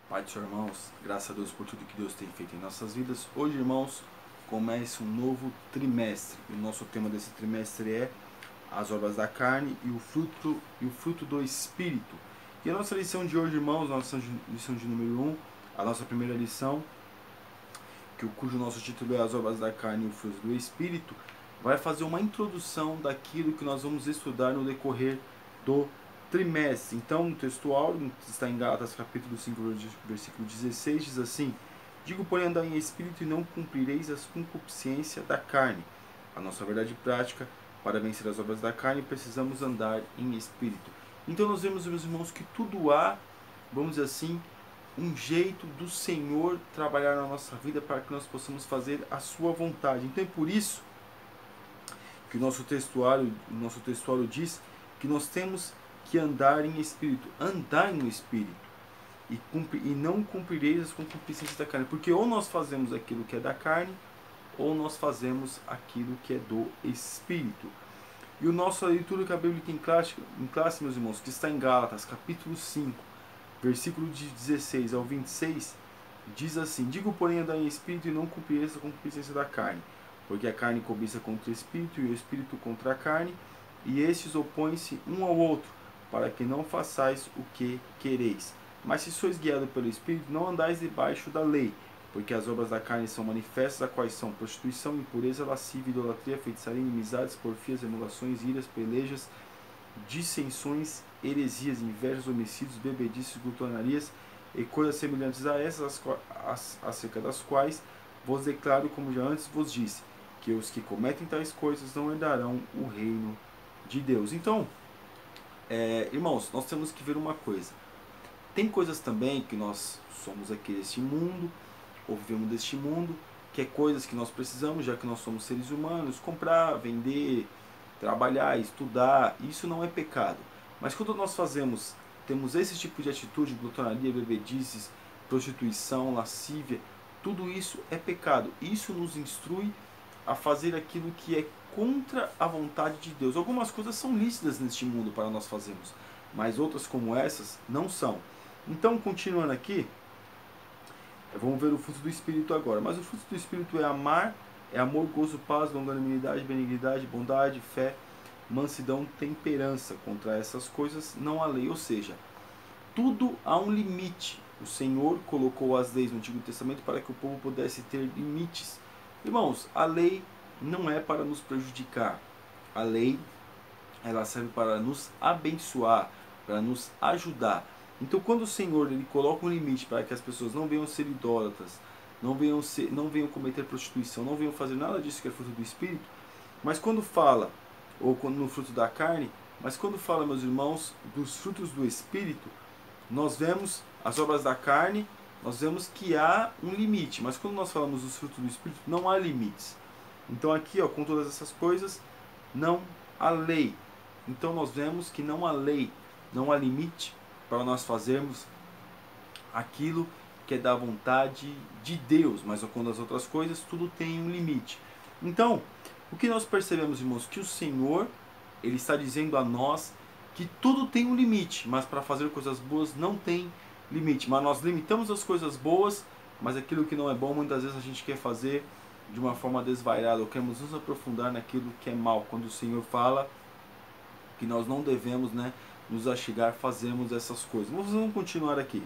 Pai do Senhor, irmãos, graças a Deus por tudo que Deus tem feito em nossas vidas. Hoje, irmãos, começa um novo trimestre. O nosso tema desse trimestre é as obras da carne e o fruto do Espírito. E a nossa lição de hoje, irmãos, nossa lição de número 1, a nossa primeira lição, cujo nosso título é as obras da carne e o fruto do Espírito, vai fazer uma introdução daquilo que nós vamos estudar no decorrer do trimestre. Então, no textual, está em Gálatas capítulo 5, versículo 16, diz assim: digo, porém, andar em espírito e não cumprireis as concupiscências da carne. A nossa verdade prática, para vencer as obras da carne, precisamos andar em espírito. Então nós vemos, meus irmãos, que tudo há, vamos dizer assim, um jeito do Senhor trabalhar na nossa vida para que nós possamos fazer a sua vontade. Então é por isso que o nosso textuário diz que nós temos que andar em espírito, andar no espírito, e não cumprireis as concupiscências da carne, porque ou nós fazemos aquilo que é da carne, ou nós fazemos aquilo que é do espírito. E a nossa leitura que a Bíblia tem em classe, meus irmãos, que está em Gálatas, capítulo 5, versículo de 16 ao 26, diz assim: digo, porém, andar em espírito e não cumprireis a concupiscência da carne, porque a carne cobiça contra o espírito e o espírito contra a carne, e estes opõem-se um ao outro, para que não façais o que quereis. Mas se sois guiados pelo Espírito, não andais debaixo da lei, porque as obras da carne são manifestas, a quais são prostituição, impureza, lascívia, idolatria, feitiçaria, inimizades, porfias, emulações, iras, pelejas, dissensões, heresias, invejas, homicídios, bebedices, glutonarias e coisas semelhantes a essas, acerca das quais vos declaro, como já antes vos disse, que os que cometem tais coisas não herdarão o reino de Deus. Então, irmãos, nós temos que ver uma coisa. Tem coisas também que nós somos aqui deste mundo, ou vivemos deste mundo, que é coisas que nós precisamos, já que nós somos seres humanos, comprar, vender, trabalhar, estudar, isso não é pecado. Mas quando nós temos esse tipo de atitude, glutonaria, bebedices, prostituição, lascívia, tudo isso é pecado. Isso nos instrui a fazer aquilo que é contra a vontade de Deus. Algumas coisas são lícitas neste mundo para nós fazermos, mas outras como essas não são. Então, continuando aqui, vamos ver o fruto do Espírito agora. Mas o fruto do Espírito é amor, gozo, paz, longanimidade, benignidade, bondade, fé, mansidão, temperança. Contra essas coisas não há lei. Ou seja, tudo há um limite. O Senhor colocou as leis no Antigo Testamento para que o povo pudesse ter limites. Irmãos, a lei não é para nos prejudicar. A lei, ela serve para nos abençoar, para nos ajudar. Então, quando o Senhor ele coloca um limite para que as pessoas não venham ser idólatras, não venham cometer prostituição, não venham fazer nada disso que é fruto do Espírito, mas quando fala, ou quando no fruto da carne, mas quando fala, meus irmãos, dos frutos do Espírito, nós vemos as obras da carne, nós vemos que há um limite, mas quando nós falamos dos frutos do Espírito, não há limites. Então aqui, com todas essas coisas, não há lei. Então nós vemos que não há lei, não há limite para nós fazermos aquilo que é da vontade de Deus, mas quando as outras coisas, tudo tem um limite. Então, o que nós percebemos, irmãos, que o Senhor, ele está dizendo a nós que tudo tem um limite, mas para fazer coisas boas não tem limite. Mas nós limitamos as coisas boas, mas aquilo que não é bom, muitas vezes a gente quer fazer de uma forma desvairada, ou queremos nos aprofundar naquilo que é mal, quando o Senhor fala que nós não devemos, nos achegar, fazermos essas coisas. Mas vamos continuar aqui.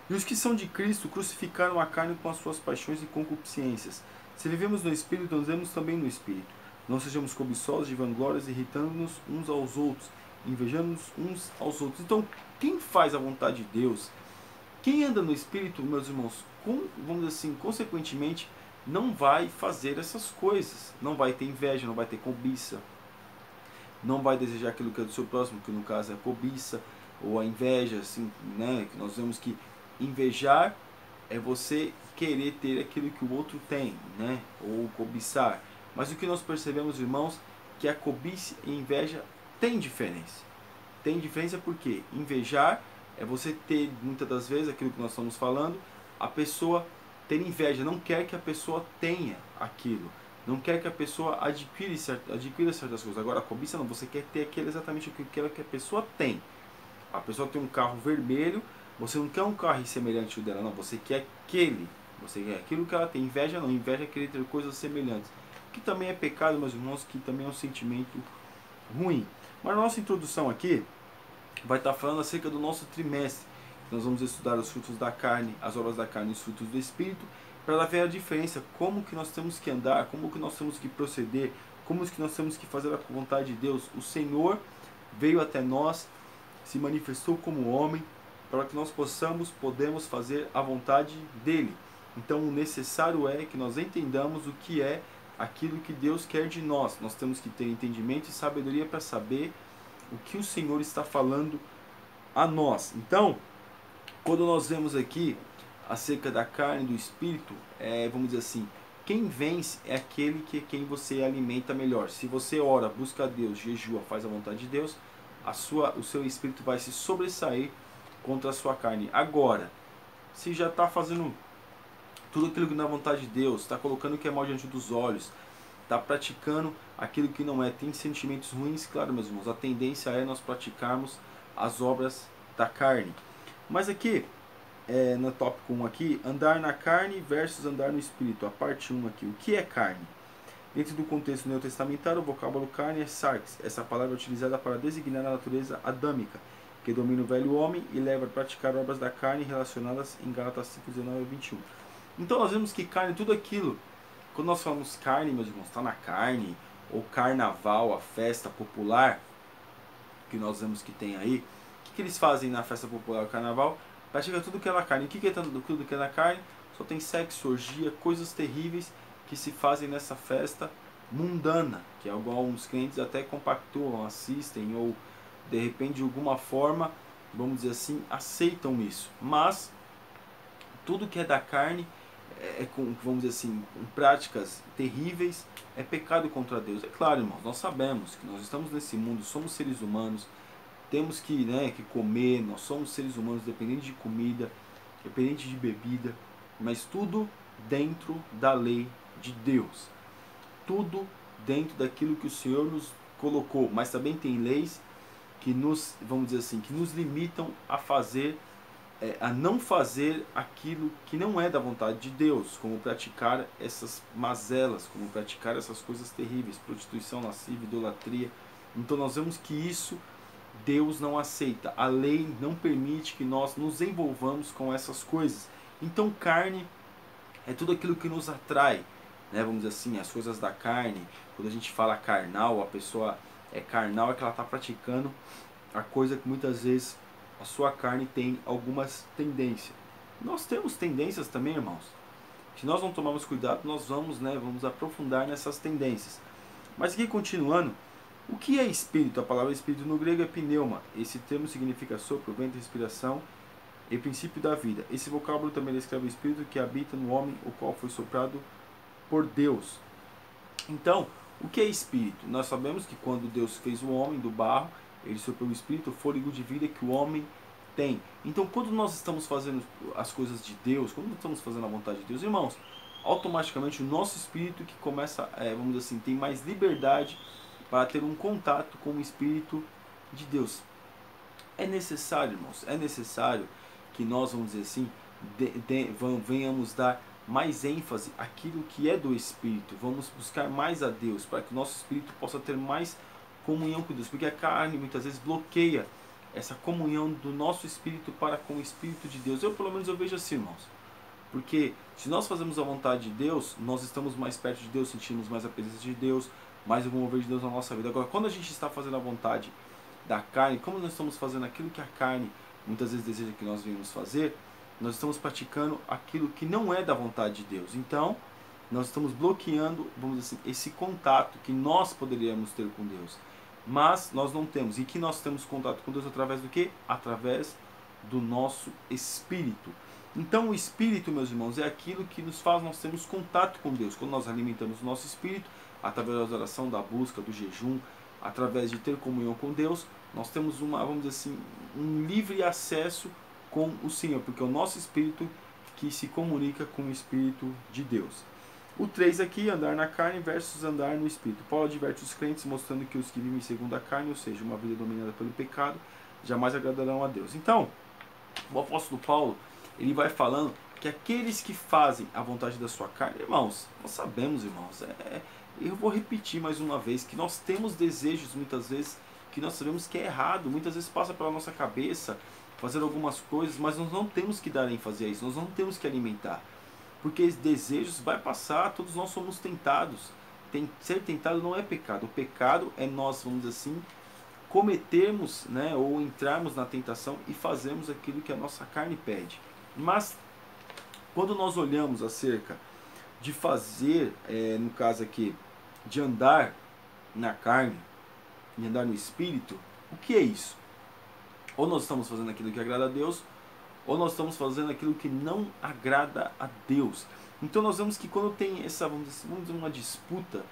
E os que são de Cristo crucificaram a carne com as suas paixões e concupiscências. Se vivemos no Espírito, andemos também no Espírito. Não sejamos cobiçosos de vanglórias, irritando-nos uns aos outros, invejando-nos uns aos outros. Então, quem faz a vontade de Deus, quem anda no Espírito, meus irmãos, vamos dizer assim, consequentemente, não vai fazer essas coisas. Não vai ter inveja, não vai ter cobiça, não vai desejar aquilo que é do seu próximo, que no caso é a cobiça ou a inveja, assim, que nós vemos que invejar é você querer ter aquilo que o outro tem, ou cobiçar. Mas o que nós percebemos, irmãos, que a cobiça e a inveja tem diferença. Tem diferença porque invejar é você ter, muitas das vezes, aquilo que nós estamos falando, a pessoa ter inveja, não quer que a pessoa tenha aquilo. Não quer que a pessoa adquira certas coisas. Agora, a cobiça não, você quer ter exatamente o que a pessoa tem. A pessoa tem um carro vermelho, Você não quer um carro semelhante ao dela, não. Você quer aquele. Você quer aquilo que ela tem. Inveja não. Inveja é querer ter coisas semelhantes. Que também é pecado, meus irmãos, que também é um sentimento ruim. Mas a nossa introdução aqui vai estar falando acerca do nosso trimestre. Nós vamos estudar os frutos da carne, as obras da carne e os frutos do Espírito, para ver a diferença, como que nós temos que andar, como que nós temos que proceder, como que nós temos que fazer a vontade de Deus. O Senhor veio até nós, se manifestou como homem, para que nós podemos fazer a vontade dele. Então o necessário é que nós entendamos o que é aquilo que Deus quer de nós. Nós temos que ter entendimento e sabedoria para saber o que o Senhor está falando a nós. Então, quando nós vemos aqui acerca da carne e do espírito, vamos dizer assim, quem vence é aquele que quem você alimenta melhor. Se você ora, busca a Deus, jejua, faz a vontade de Deus, o seu espírito vai se sobressair contra a sua carne. Agora, se já está fazendo tudo aquilo que não é vontade de Deus, está colocando o que é mal diante dos olhos, está praticando aquilo que não é, tem sentimentos ruins, claro, meus irmãos, a tendência é nós praticarmos as obras da carne. Mas aqui, no tópico 1 aqui, andar na carne versus andar no espírito, a parte 1 aqui, o que é carne? Dentro do contexto neotestamentário, o vocábulo carne é sarx. Essa palavra é utilizada para designar a natureza adâmica, que domina o velho homem e leva a praticar obras da carne relacionadas em Gálatas 5:19 a 21. Então nós vemos que carne, tudo aquilo, quando nós falamos carne, meus irmãos, está na carne, ou carnaval, a festa popular, que nós vemos que tem aí, o que eles fazem na festa popular, o carnaval? Pratica tudo que é na carne. O que é tudo que é na carne? Só tem sexo, orgia, coisas terríveis que se fazem nessa festa mundana, que alguns crentes até compactuam, assistem, ou de repente de alguma forma, vamos dizer assim, aceitam isso. Mas tudo que é da carne vamos dizer assim, com práticas terríveis, é pecado contra Deus. É claro, irmãos, nós sabemos que nós estamos nesse mundo, somos seres humanos, temos que comer, nós somos seres humanos dependentes de comida, dependentes de bebida, mas tudo dentro da lei de Deus. Tudo dentro daquilo que o Senhor nos colocou, mas também tem leis que nos, vamos dizer assim, que nos limitam a fazer a não fazer aquilo que não é da vontade de Deus, como praticar essas mazelas, como praticar essas coisas terríveis, prostituição, lascívia, idolatria. Então nós vemos que isso Deus não aceita. A lei não permite que nós nos envolvamos com essas coisas. Então carne é tudo aquilo que nos atrai, vamos dizer assim, as coisas da carne. Quando a gente fala carnal, a pessoa é carnal, é que ela está praticando a coisa que muitas vezes a sua carne tem algumas tendências. Nós temos tendências também, irmãos. Se nós não tomarmos cuidado, nós vamos aprofundar nessas tendências. Mas aqui continuando, o que é espírito? A palavra espírito no grego é pneuma. Esse termo significa sopro, vento, respiração e princípio da vida. Esse vocábulo também descreve o espírito que habita no homem, o qual foi soprado por Deus. Então, o que é espírito? Nós sabemos que quando Deus fez o homem do barro, ele soprou o espírito, o fôlego de vida que o homem tem. Então, quando nós estamos fazendo as coisas de Deus, quando nós estamos fazendo a vontade de Deus, irmãos, automaticamente o nosso espírito que começa, vamos dizer assim, tem mais liberdade para ter um contato com o Espírito de Deus. É necessário, irmãos, é necessário que nós, vamos dizer assim, venhamos dar mais ênfase àquilo que é do Espírito. Vamos buscar mais a Deus, para que o nosso Espírito possa ter mais comunhão com Deus, porque a carne muitas vezes bloqueia essa comunhão do nosso Espírito para com o Espírito de Deus. Pelo menos eu vejo assim, irmãos. Porque se nós fazemos a vontade de Deus, nós estamos mais perto de Deus, sentimos mais a presença de Deus, mais o mover de Deus na nossa vida. Agora, quando a gente está fazendo a vontade da carne, como nós estamos fazendo aquilo que a carne muitas vezes deseja que nós venhamos fazer, nós estamos praticando aquilo que não é da vontade de Deus. Então, nós estamos bloqueando, vamos dizer assim, esse contato que nós poderíamos ter com Deus. Mas nós não temos. E que nós temos contato com Deus através do quê? Através do nosso espírito. Então o espírito, meus irmãos, é aquilo que nos faz nós termos contato com Deus. Quando nós alimentamos o nosso espírito, através da oração, da busca, do jejum, através de ter comunhão com Deus, nós temos vamos dizer assim, um livre acesso com o Senhor, porque é o nosso espírito que se comunica com o Espírito de Deus. O 3 aqui, andar na carne versus andar no Espírito. Paulo adverte os crentes, mostrando que os que vivem segundo a carne, ou seja, uma vida dominada pelo pecado, jamais agradarão a Deus. Então, o apóstolo Paulo, ele vai falando que aqueles que fazem a vontade da sua carne, irmãos, nós sabemos, irmãos, eu vou repetir mais uma vez, que nós temos desejos muitas vezes que nós sabemos que é errado, muitas vezes passa pela nossa cabeça fazer algumas coisas, mas nós não temos que dar ênfase a isso, nós não temos que alimentar, porque os desejos vai passar, todos nós somos tentados. Ser tentado não é pecado, o pecado é nós, vamos dizer assim, cometermos, né, ou entrarmos na tentação e fazermos aquilo que a nossa carne pede. Mas quando nós olhamos acerca de fazer, no caso aqui, de andar na carne e andar no espírito, o que é isso? Ou nós estamos fazendo aquilo que agrada a Deus, ou nós estamos fazendo aquilo que não agrada a Deus. Então nós vemos que quando tem essa, vamos dizer, uma disputa,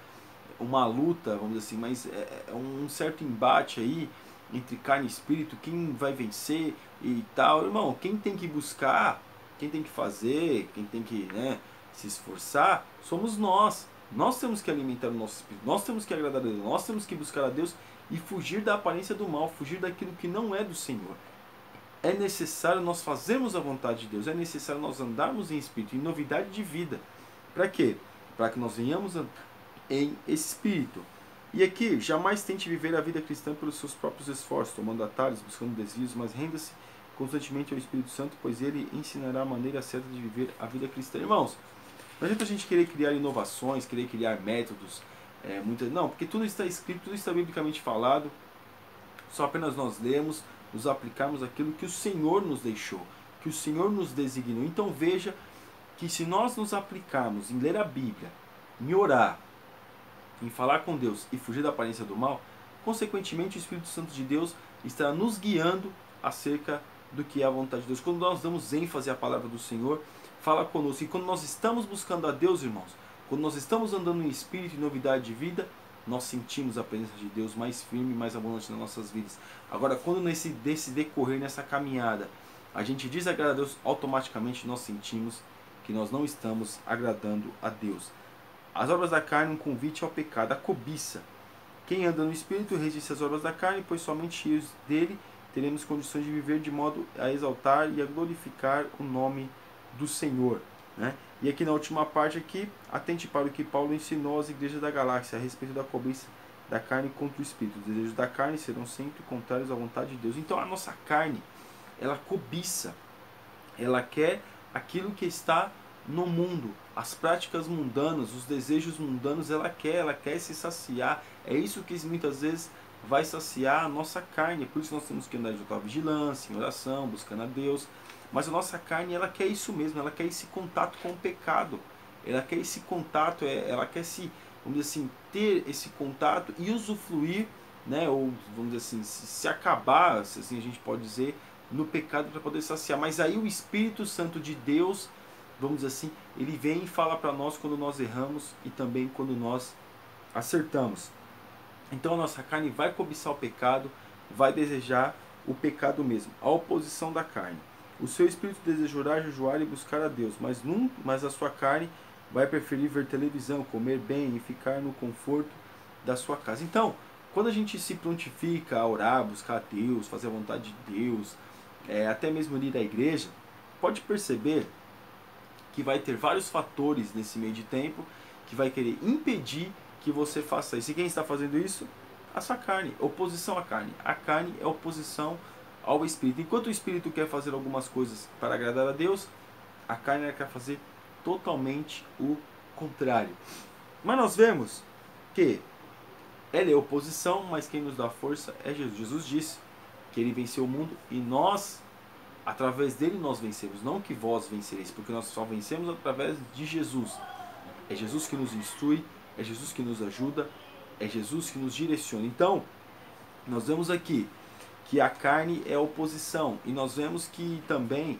uma luta, vamos dizer assim, mas é um certo embate aí entre carne e espírito, quem vai vencer e tal, irmão, quem tem que buscar, quem tem que fazer, quem tem que, né, se esforçar, somos nós. Nós temos que alimentar o nosso espírito, nós temos que agradar a Deus, nós temos que buscar a Deus e fugir da aparência do mal, fugir daquilo que não é do Senhor. É necessário nós fazermos a vontade de Deus, é necessário nós andarmos em espírito, em novidade de vida. Para quê? Para que nós venhamos em espírito. E aqui, jamais tente viver a vida cristã pelos seus próprios esforços, tomando atalhos, buscando desvios, mas renda-se constantemente ao Espírito Santo, pois ele ensinará a maneira certa de viver a vida cristã. Irmãos, não adianta a gente querer criar inovações, querer criar métodos, não, porque tudo está escrito, tudo está biblicamente falado, só apenas nós lemos, nos aplicarmos aquilo que o Senhor nos deixou, que o Senhor nos designou. Então veja que se nós nos aplicarmos em ler a Bíblia, em orar, em falar com Deus e fugir da aparência do mal, consequentemente o Espírito Santo de Deus estará nos guiando acerca do que é a vontade de Deus. Quando nós damos ênfase à palavra do Senhor, fala conosco. E quando nós estamos buscando a Deus, irmãos, quando nós estamos andando em espírito e novidade de vida, nós sentimos a presença de Deus mais firme e mais abundante nas nossas vidas. Agora, quando nesse decorrer, nessa caminhada, a gente desagrada a Deus, automaticamente nós sentimos que nós não estamos agradando a Deus. As obras da carne, um convite ao pecado, a cobiça. Quem anda no Espírito resiste às obras da carne, pois somente cheios dele teremos condições de viver de modo a exaltar e a glorificar o nome do Senhor, né? E aqui na última parte aqui, atente para o que Paulo ensinou às igrejas da galáxia a respeito da cobiça da carne contra o Espírito. Os desejos da carne serão sempre contrários à vontade de Deus. Então a nossa carne, ela cobiça, ela quer aquilo que está no mundo, as práticas mundanas, os desejos mundanos, ela quer se saciar. É isso que muitas vezes vai saciar a nossa carne. Por isso nós temos que andar de total vigilância, em oração, buscando a Deus. Mas a nossa carne, ela quer isso mesmo, ela quer esse contato com o pecado. Ela quer esse contato, ela quer vamos dizer assim, ter esse contato e usufruir, né, ou vamos dizer assim, se acabar, se assim a gente pode dizer, no pecado para poder saciar. Mas aí o Espírito Santo de Deus, vamos dizer assim, ele vem e fala para nós quando nós erramos e também quando nós acertamos. Então a nossa carne vai cobiçar o pecado, vai desejar o pecado mesmo, a oposição da carne. O seu espírito deseja orar, jejuar e buscar a Deus, mas a sua carne vai preferir ver televisão, comer bem e ficar no conforto da sua casa. Então, quando a gente se prontifica a orar, buscar a Deus, fazer a vontade de Deus, até mesmo ir à igreja, pode perceber que vai ter vários fatores nesse meio de tempo que vai querer impedir que você faça isso. E quem está fazendo isso? A sua carne, oposição à carne. A carne é oposição ao Espírito. Enquanto o Espírito quer fazer algumas coisas para agradar a Deus, a carne quer fazer totalmente o contrário. Mas nós vemos que ela é oposição, mas quem nos dá força é Jesus. Jesus disse que ele venceu o mundo e nós, através dele nós vencemos, não que vós vencereis, porque nós só vencemos através de Jesus. É Jesus que nos instrui, é Jesus que nos ajuda, é Jesus que nos direciona. Então, nós vemos aqui que a carne é oposição, e nós vemos que também,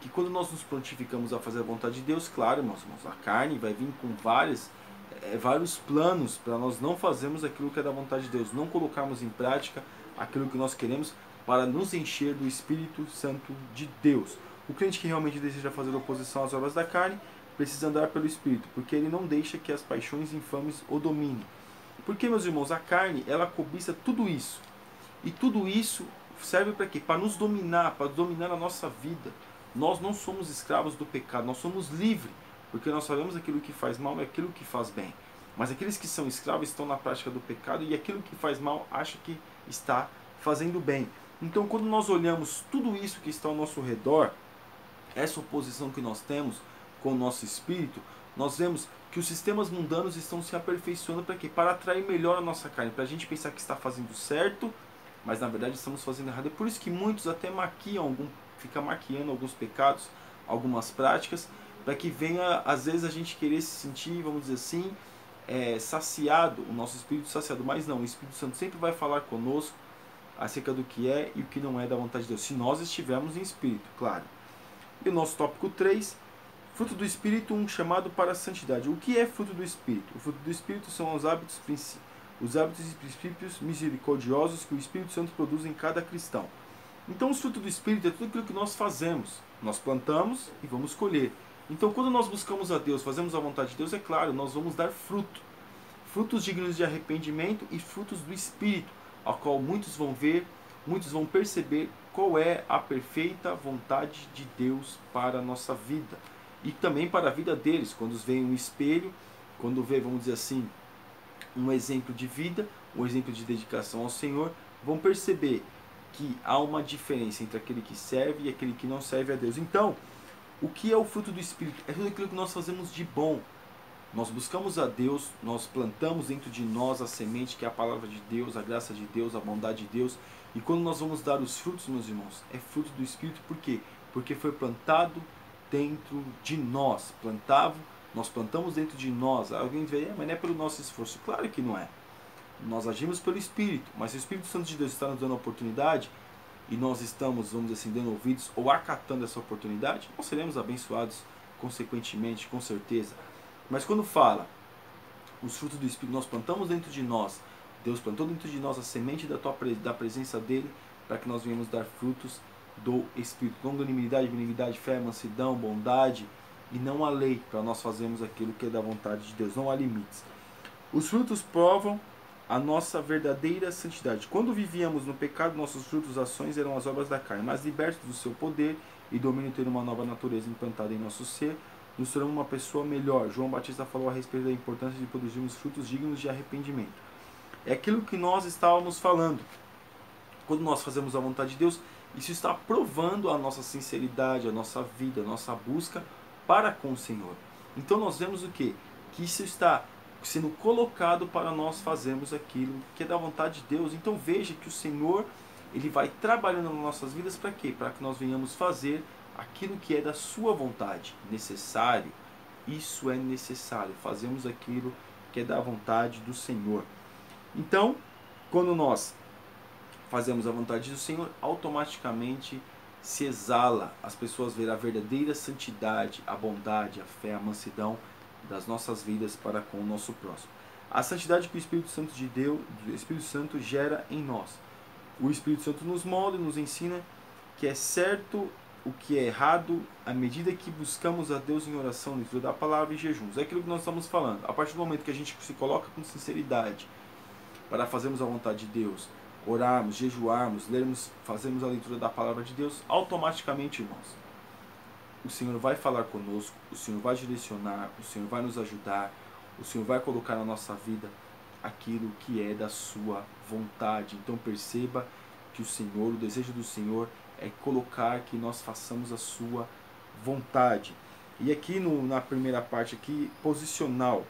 que quando nós nos prontificamos a fazer a vontade de Deus, claro, irmãos, a carne vai vir com vários planos para nós não fazermos aquilo que é da vontade de Deus, não colocarmos em prática aquilo que nós queremos para nos encher do Espírito Santo de Deus. O crente que realmente deseja fazer oposição às obras da carne precisa andar pelo Espírito, porque ele não deixa que as paixões infames o dominem. Porque, meus irmãos, a carne, ela cobiça tudo isso. E tudo isso serve para quê? Para nos dominar, para dominar a nossa vida. Nós não somos escravos do pecado, nós somos livres, porque nós sabemos aquilo que faz mal e aquilo que faz bem. Mas aqueles que são escravos estão na prática do pecado e aquilo que faz mal acha que está fazendo bem. Então, quando nós olhamos tudo isso que está ao nosso redor, essa oposição que nós temos com o nosso espírito, nós vemos que os sistemas mundanos estão se aperfeiçoando para quê? Para atrair melhor a nossa carne, para a gente pensar que está fazendo certo, mas na verdade estamos fazendo errado. É por isso que muitos até ficam maquiando alguns pecados, algumas práticas, para que venha, às vezes, a gente querer se sentir, vamos dizer assim, saciado, o nosso espírito saciado. Mas não, o Espírito Santo sempre vai falar conosco acerca do que é e o que não é da vontade de Deus, se nós estivermos em espírito, claro. E o nosso tópico 3, fruto do Espírito, um chamado para a santidade. O que é fruto do Espírito? O fruto do Espírito são os hábitos e princípios misericordiosos que o Espírito Santo produz em cada cristão. Então, o fruto do Espírito é tudo aquilo que nós fazemos. Nós plantamos e vamos colher. Então, quando nós buscamos a Deus, fazemos a vontade de Deus, é claro, nós vamos dar fruto. Frutos dignos de arrependimento e frutos do Espírito, ao qual muitos vão ver, muitos vão perceber qual é a perfeita vontade de Deus para a nossa vida. E também para a vida deles, quando veem um espelho, quando vê, vamos dizer assim, um exemplo de vida, um exemplo de dedicação ao Senhor, vão perceber que há uma diferença entre aquele que serve e aquele que não serve a Deus. Então, o que é o fruto do Espírito? É tudo aquilo que nós fazemos de bom. Nós buscamos a Deus, nós plantamos dentro de nós a semente que é a palavra de Deus, a graça de Deus, a bondade de Deus. E quando nós vamos dar os frutos, meus irmãos, é fruto do Espírito. Por quê? Porque foi plantado dentro de nós. Nós plantamos dentro de nós. Alguém vê, mas não é pelo nosso esforço. Claro que não é. Nós agimos pelo Espírito. Mas se o Espírito Santo de Deus está nos dando a oportunidade, e nós estamos, vamos dizer assim, dando ouvidos ou acatando essa oportunidade, nós seremos abençoados consequentemente, com certeza. Mas quando fala os frutos do Espírito, nós plantamos dentro de nós, Deus plantou dentro de nós a semente da presença dele, para que nós venhamos dar frutos do Espírito. Longanimidade, benignidade, fé, mansidão, bondade, e não há lei para nós fazermos aquilo que é da vontade de Deus, não há limites. Os frutos provam a nossa verdadeira santidade. Quando vivíamos no pecado, nossos frutos, ações eram as obras da carne, mas libertos do seu poder e domínio, tendo uma nova natureza implantada em nosso ser, nos tornamos uma pessoa melhor. João Batista falou a respeito da importância de produzirmos frutos dignos de arrependimento. É aquilo que nós estávamos falando. Quando nós fazemos a vontade de Deus, isso está provando a nossa sinceridade, a nossa vida, a nossa busca para com o Senhor. Então nós vemos o quê? Que isso está sendo colocado para nós fazermos aquilo que é da vontade de Deus. Então veja que o Senhor, ele vai trabalhando nas nossas vidas para quê? Para que nós venhamos fazer aquilo que é da sua vontade. Necessário. Isso é necessário. Fazemos aquilo que é da vontade do Senhor. Então, quando nós fazemos a vontade do Senhor, automaticamente se exala. As pessoas verão a verdadeira santidade, a bondade, a fé, a mansidão das nossas vidas para com o nosso próximo. A santidade que o Espírito Santo de Deus, o Espírito Santo gera em nós. O Espírito Santo nos molda, nos ensina que é certo o que é errado à medida que buscamos a Deus em oração, leitura da palavra e jejuns. É aquilo que nós estamos falando. A partir do momento que a gente se coloca com sinceridade para fazermos a vontade de Deus, orarmos, jejuarmos, lermos, fazermos a leitura da palavra de Deus, automaticamente, irmãos, o Senhor vai falar conosco, o Senhor vai direcionar, o Senhor vai nos ajudar, o Senhor vai colocar na nossa vida aquilo que é da sua vontade. Então perceba que o Senhor, o desejo do Senhor é colocar que nós façamos a sua vontade. E aqui na primeira parte aqui, posicional,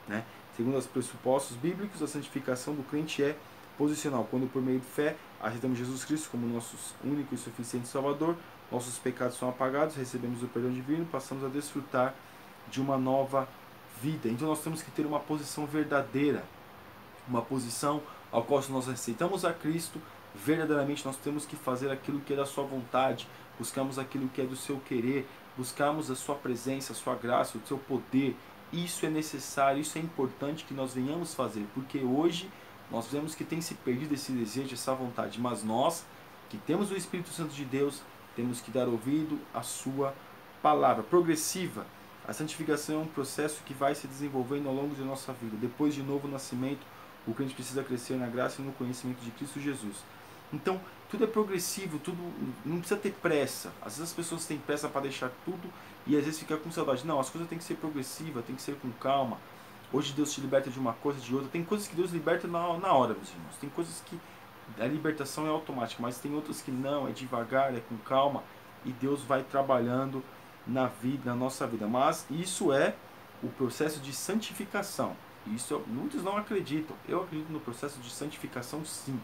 né? Segundo os pressupostos bíblicos, a santificação do crente é posicional. Quando por meio de fé aceitamos Jesus Cristo como nosso único e suficiente Salvador, nossos pecados são apagados, recebemos o perdão divino, passamos a desfrutar de uma nova vida. Então nós temos que ter uma posição verdadeira, uma posição ao qual, se nós aceitamos a Cristo, verdadeiramente nós temos que fazer aquilo que é da sua vontade, buscamos aquilo que é do seu querer, buscamos a sua presença, a sua graça, o seu poder. Isso é necessário, isso é importante que nós venhamos fazer, porque hoje nós vemos que tem se perdido esse desejo, essa vontade, mas nós que temos o Espírito Santo de Deus, temos que dar ouvido à sua palavra. Progressiva. A santificação é um processo que vai se desenvolvendo ao longo de nossa vida. Depois de novo nascimento, o crente precisa crescer na graça e no conhecimento de Cristo Jesus. Então, tudo é progressivo, tudo não precisa ter pressa. Às vezes as pessoas têm pressa para deixar tudo e às vezes fica com saudade. Não, as coisas têm que ser progressivas, tem que ser com calma. Hoje Deus te liberta de uma coisa, de outra. Tem coisas que Deus liberta na hora, meus irmãos. Tem coisas que a libertação é automática, mas tem outras que não, é devagar, é com calma. E Deus vai trabalhando na vida, na nossa vida. Mas isso é o processo de santificação. Isso muitos não acreditam. Eu acredito no processo de santificação, sim.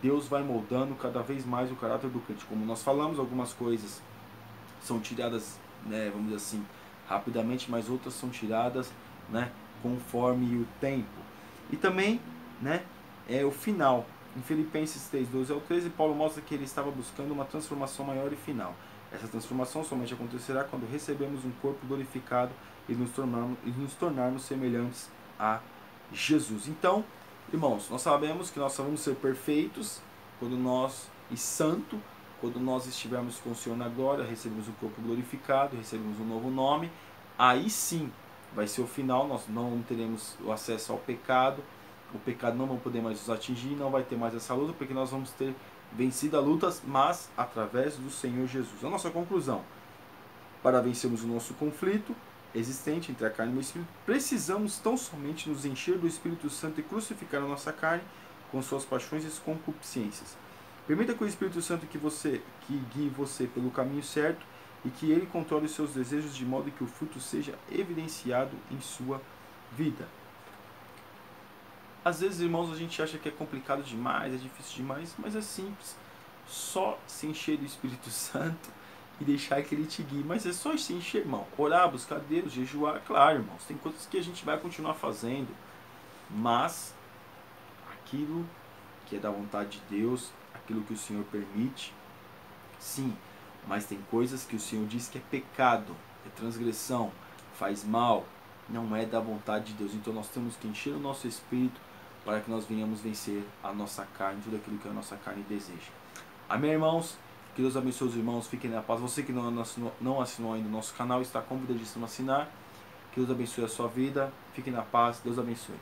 Deus vai moldando cada vez mais o caráter do crente. Como nós falamos, algumas coisas são tiradas, né, vamos dizer assim, rapidamente, mas outras são tiradas, né, conforme o tempo. E também, né, é o final. Em Filipenses 3:12 ao 13, Paulo mostra que ele estava buscando uma transformação maior e final. Essa transformação somente acontecerá quando recebemos um corpo glorificado e nos tornarmos semelhantes a Jesus. Então, irmãos, nós sabemos que nós só vamos ser perfeitos quando e santo quando nós estivermos com o Senhor na glória, recebemos um corpo glorificado, recebemos um novo nome. Aí sim vai ser o final, nós não teremos o acesso ao pecado, o pecado não vai poder mais nos atingir, não vai ter mais essa luta, porque nós vamos ter vencido a luta, mas através do Senhor Jesus. A nossa conclusão: para vencermos o nosso conflito existente entre a carne e o Espírito, precisamos tão somente nos encher do Espírito Santo e crucificar a nossa carne com suas paixões e concupiscências. Permita que o Espírito Santo que guie você pelo caminho certo e que ele controle os seus desejos de modo que o fruto seja evidenciado em sua vida. Às vezes, irmãos, a gente acha que é complicado demais, é difícil demais, mas é simples. Só se encher do Espírito Santo e deixar que ele te guie. Mas é só se encher, irmão. Orar, buscar Deus, jejuar. Claro, irmãos, tem coisas que a gente vai continuar fazendo. Mas aquilo que é da vontade de Deus, aquilo que o Senhor permite, sim. Mas tem coisas que o Senhor diz que é pecado, é transgressão, faz mal, não é da vontade de Deus. Então nós temos que encher o nosso espírito para que nós venhamos vencer a nossa carne, tudo aquilo que a nossa carne deseja. Amém, irmãos? Que Deus abençoe os irmãos, fiquem na paz. Você que não assinou ainda o nosso canal, está convidadíssimo a assinar. Que Deus abençoe a sua vida, fiquem na paz, Deus abençoe.